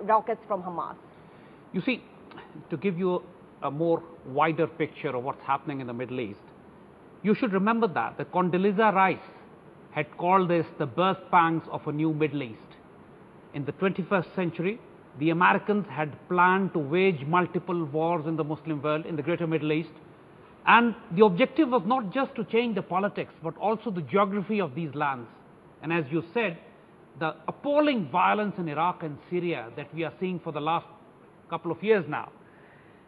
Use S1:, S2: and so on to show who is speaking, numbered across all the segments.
S1: rockets from Hamas?
S2: You see, to give you a more wider picture of what's happening in the Middle East, you should remember that Condoleezza Rice had called this the birth pangs of a new Middle East. In the 21st century, the Americans had planned to wage multiple wars in the Muslim world, in the greater Middle East, and the objective was not just to change the politics, but also the geography of these lands. And as you said, the appalling violence in Iraq and Syria that we are seeing for the last couple of years now,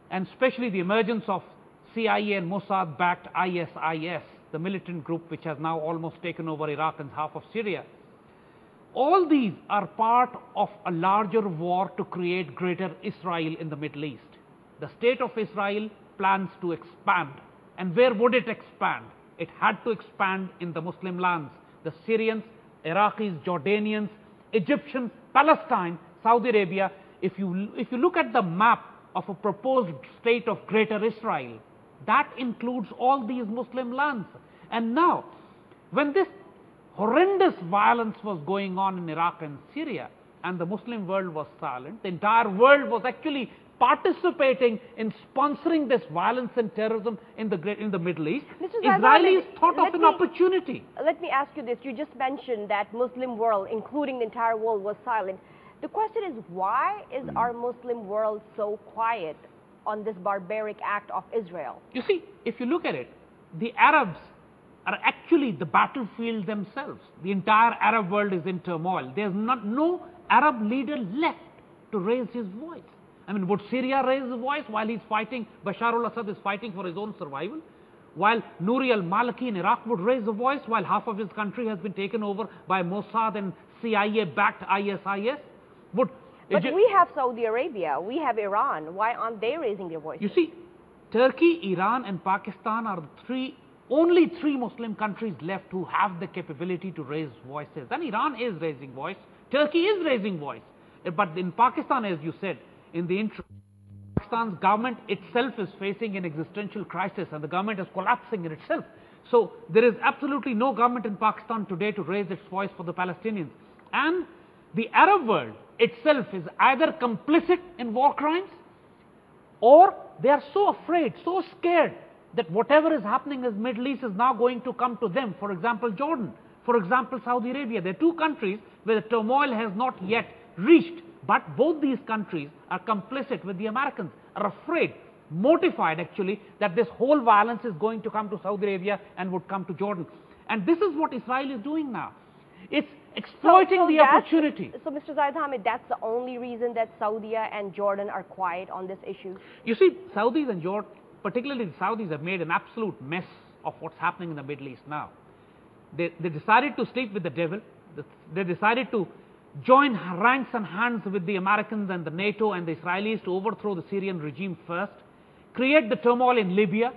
S2: and especially the emergence of CIA and Mossad-backed ISIS, the militant group which has now almost taken over Iraq and half of Syria. All these are part of a larger war to create greater Israel in the Middle East. The state of Israel plans to expand. And where would it expand? It had to expand in the Muslim lands. The Syrians, Iraqis, Jordanians, Egyptians, Palestine, Saudi Arabia. If you look at the map of a proposed state of greater Israel, that includes all these Muslim lands. And now, when this horrendous violence was going on in Iraq and Syria, and the Muslim world was silent, the entire world was actually participating in sponsoring this violence and terrorism in the Middle East. Israelis thought of an opportunity.
S1: Let me ask you this. You just mentioned that Muslim world, including the entire world, was silent. The question is, why is our Muslim world so quiet on this barbaric act of Israel?
S2: You see, if you look at it, the Arabs are actually the battlefield themselves. The entire Arab world is in turmoil. There's no Arab leader left to raise his voice. I mean, would Syria raise his voice while he's fighting? Bashar al-Assad is fighting for his own survival. While Nouri al-Maliki in Iraq would raise a voice while half of his country has been taken over by Mossad and CIA-backed ISIS.
S1: But we have Saudi Arabia, we have Iran. Why aren't they raising their voices?
S2: You see, Turkey, Iran and Pakistan are only three Muslim countries left who have the capability to raise voices. And Iran is raising voice. Turkey is raising voice. But in Pakistan, as you said, in the interim, Pakistan's government itself is facing an existential crisis, and the government is collapsing in itself. So there is absolutely no government in Pakistan today to raise its voice for the Palestinians. And the Arab world itself is either complicit in war crimes, or they are so afraid, so scared that whatever is happening in the Middle East is now going to come to them. For example, Jordan. For example, Saudi Arabia. There are two countries where the turmoil has not yet reached. But both these countries are complicit with the Americans, are afraid, mortified actually, that this whole violence is going to come to Saudi Arabia and would come to Jordan. And this is what Israel is doing now. It's exploiting the opportunity.
S1: So, Mr. Zahid Hamid, that's the only reason that Saudi and Jordan are quiet on this issue?
S2: You see, Saudis and Jordan, particularly the Saudis, have made an absolute mess of what's happening in the Middle East now. They decided to sleep with the devil. They decided to join ranks and hands with the Americans and the NATO and the Israelis to overthrow the Syrian regime first, create the turmoil in Libya,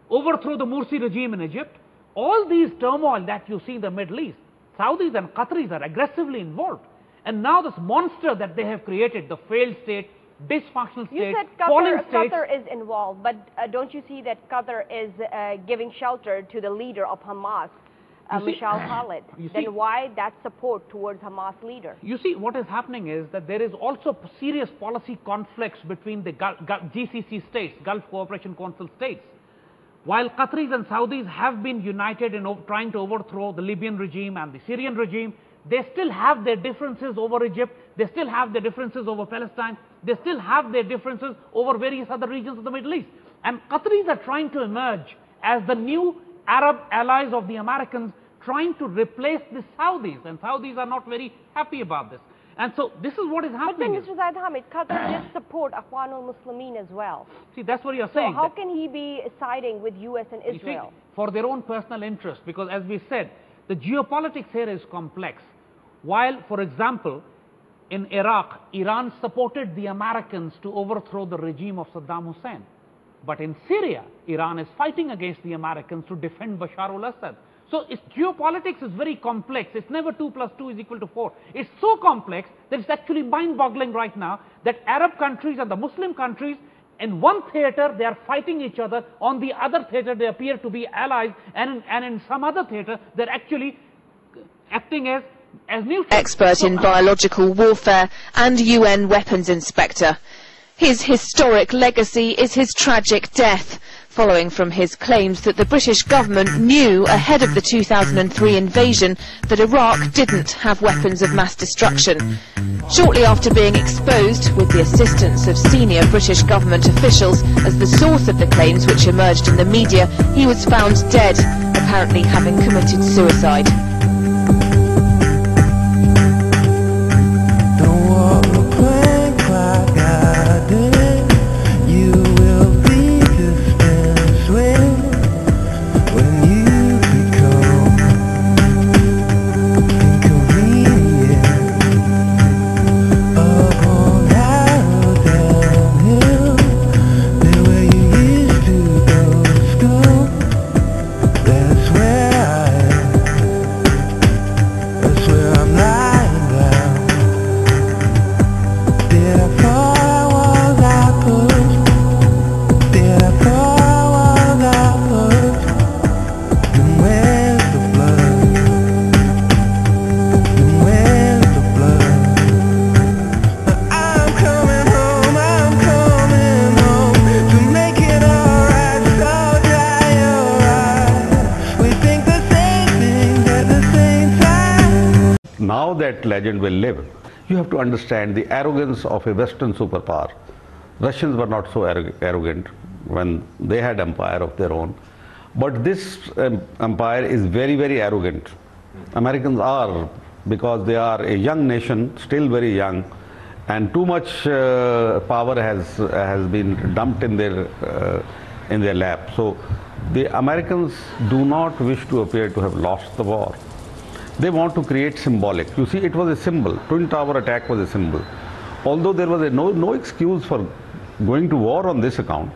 S2: overthrow the Morsi regime in Egypt. All these turmoil that you see in the Middle East, Saudis and Qataris are aggressively involved. And now this monster that they have created, the failed state, dysfunctional state,
S1: you said Qatar is involved, but don't you see that Qatar is giving shelter to the leader of Hamas, Mishal Khalid? Then why that support towards Hamas leader?
S2: You see, what is happening is that there is also serious policy conflicts between the GCC states, Gulf Cooperation Council states. While Qataris and Saudis have been united in trying to overthrow the Libyan regime and the Syrian regime, they still have their differences over Egypt, they still have their differences over Palestine, they still have their differences over various other regions of the Middle East. And Qataris are trying to emerge as the new Arab allies of the Americans, trying to replace the Saudis, and Saudis are not very happy about this. And so this is what is happening.
S1: But then, Mr. Zahid Hamid, Qatar did support Akhwan al-Muslimin as well.
S2: See, that's what you're saying.
S1: So how can he be siding with US and Israel?
S2: See, for their own personal interest, because as we said, the geopolitics here is complex. While, for example, in Iraq, Iran supported the Americans to overthrow the regime of Saddam Hussein. But in Syria, Iran is fighting against the Americans to defend Bashar al-Assad. So geopolitics is very complex. It's never 2 + 2 = 4. It's so complex that it's actually mind-boggling right now that Arab countries and the Muslim countries, in one theater they are fighting each other, on the other theater they appear to be allies, and in some other theater they're actually acting as as neutral.
S3: Expert in biological warfare and UN weapons inspector. His historic legacy is his tragic death, following from his claims that the British government knew ahead of the 2003 invasion that Iraq didn't have weapons of mass destruction. Shortly after being exposed, with the assistance of senior British government officials, as the source of the claims which emerged in the media, he was found dead, apparently having committed suicide.
S4: Now that legend will live. You have to understand the arrogance of a Western superpower. Russians were not so arrogant when they had empire of their own. But this empire is very, very arrogant. Americans are, because they are a young nation, still very young, and too much power has been dumped in their lap. So the Americans do not wish to appear to have lost the war. They want to create symbolic. You see, it was a symbol. Twin Tower attack was a symbol. Although there was no excuse for going to war on this account,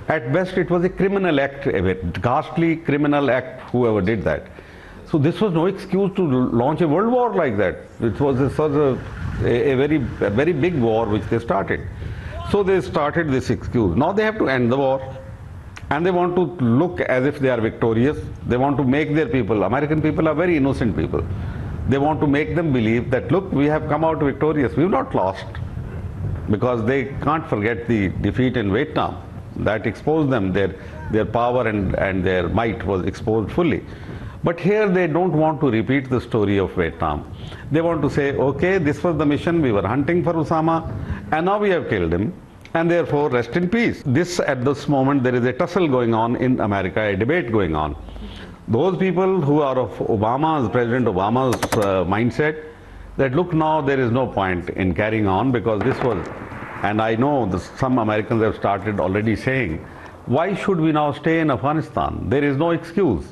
S4: at best it was a criminal act, a ghastly criminal act, whoever did that. So this was no excuse to launch a world war like that. It was a very big war which they started. So they started this excuse. Now they have to end the war. And they want to look as if they are victorious. They want to make their people, American people are very innocent people. They want to make them believe that, look, we have come out victorious. We've not lost. Because they can't forget the defeat in Vietnam. That exposed them, their power and their might was exposed fully. But here they don't want to repeat the story of Vietnam. They want to say, okay, this was the mission, we were hunting for Osama, and now we have killed him. And therefore rest in peace. At this moment there is a tussle going on in America, a debate going on. Those people who are of President Obama's mindset, that look, now there is no point in carrying on because this was, and I know some Americans have started already saying, why should we now stay in Afghanistan? There is no excuse.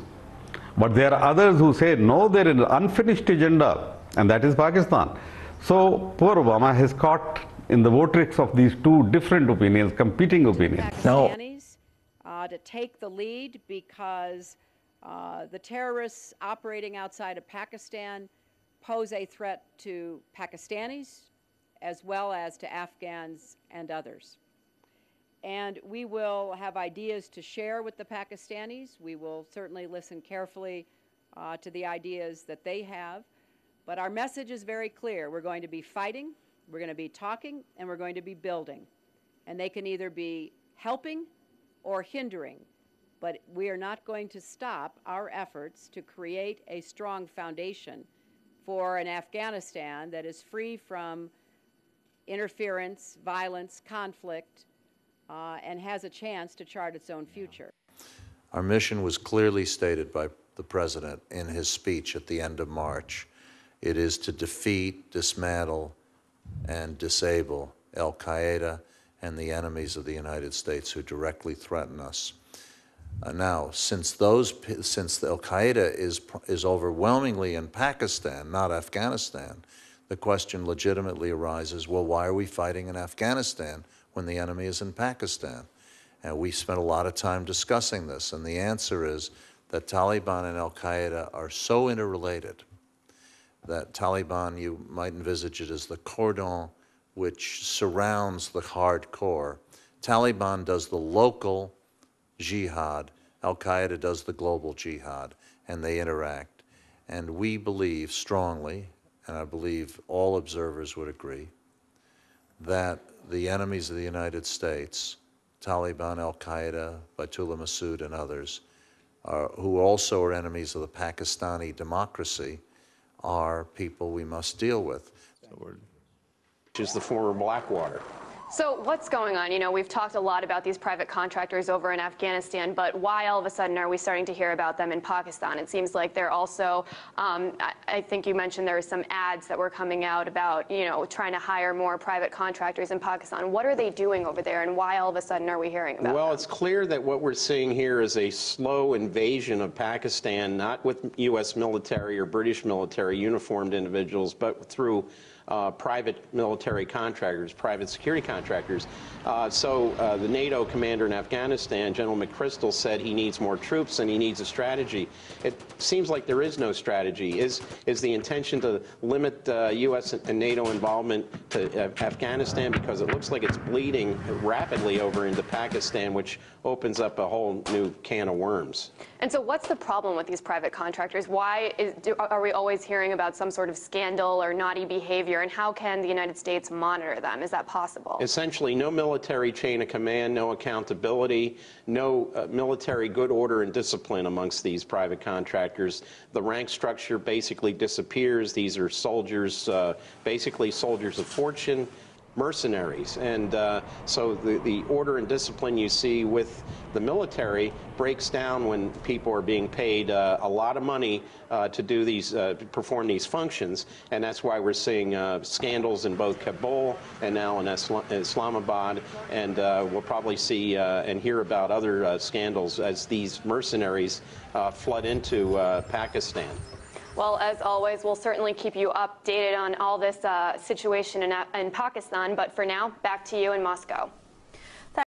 S4: But there are others who say, no, there is an unfinished agenda, and that is Pakistan. So poor Obama has caught in the vortex of these two different opinions, competing opinions.
S5: Pakistanis to take the lead because the terrorists operating outside of Pakistan pose a threat to Pakistanis as well as to Afghans and others. And we will have ideas to share with the Pakistanis. We will certainly listen carefully to the ideas that they have. But our message is very clear. We're going to be fighting, we're going to be talking, and we're going to be building. And they can either be helping or hindering. But we are not going to stop our efforts to create a strong foundation for an Afghanistan that is free from interference, violence, conflict, and has a chance to chart its own future.
S6: Our mission was clearly stated by the President in his speech at the end of March. It is to defeat, dismantle, and disable al-Qaeda and the enemies of the United States who directly threaten us. Now, since the al-Qaeda is overwhelmingly in Pakistan, not Afghanistan, the question legitimately arises, well, why are we fighting in Afghanistan when the enemy is in Pakistan? And we spent a lot of time discussing this, and the answer is that Taliban and al-Qaeda are so interrelated that Taliban, you might envisage it as the cordon which surrounds the hardcore. Taliban does the local jihad, al-Qaeda does the global jihad, and they interact. And we believe strongly, and I believe all observers would agree, that the enemies of the United States, Taliban, Al-Qaeda, Baitullah Masood, and others, who also are enemies of the Pakistani democracy, are people we must deal with.
S7: Which is the former Blackwater.
S8: So what's going on? You know, we've talked a lot about these private contractors over in Afghanistan, but why all of a sudden are we starting to hear about them in Pakistan? It seems like they're also, I think you mentioned there were some ads that were coming out about, you know, trying to hire more private contractors in Pakistan. What are they doing over there, and why all of a sudden are we hearing about
S7: Well,
S8: them?
S7: it's clear that what we're seeing here is a slow invasion of Pakistan, not with U.S. military or British military uniformed individuals, but through private military contractors, private security contractors. The NATO commander in Afghanistan, General McChrystal, said he needs more troops and he needs a strategy. It seems like there is no strategy. Is the intention to limit U.S. and NATO involvement to Afghanistan, because it looks like it's bleeding rapidly over into Pakistan, which opens up a whole new can of worms.
S8: And so what's the problem with these private contractors? Why are we always hearing about some sort of scandal or naughty behavior, and how can the United States monitor them? Is that possible?
S7: Essentially, no military chain of command, no accountability, no military good order and discipline amongst these private contractors. The rank structure basically disappears. These are soldiers, basically soldiers of fortune, mercenaries. And so the order and discipline you see with the military breaks down when people are being paid a lot of money to do these, perform these functions. And that's why we're seeing scandals in both Kabul and now in Islamabad. And we'll probably see and hear about other scandals as these mercenaries flood into Pakistan.
S8: Well, as always, we'll certainly keep you updated on all this situation in Pakistan. But for now, back to you in Moscow.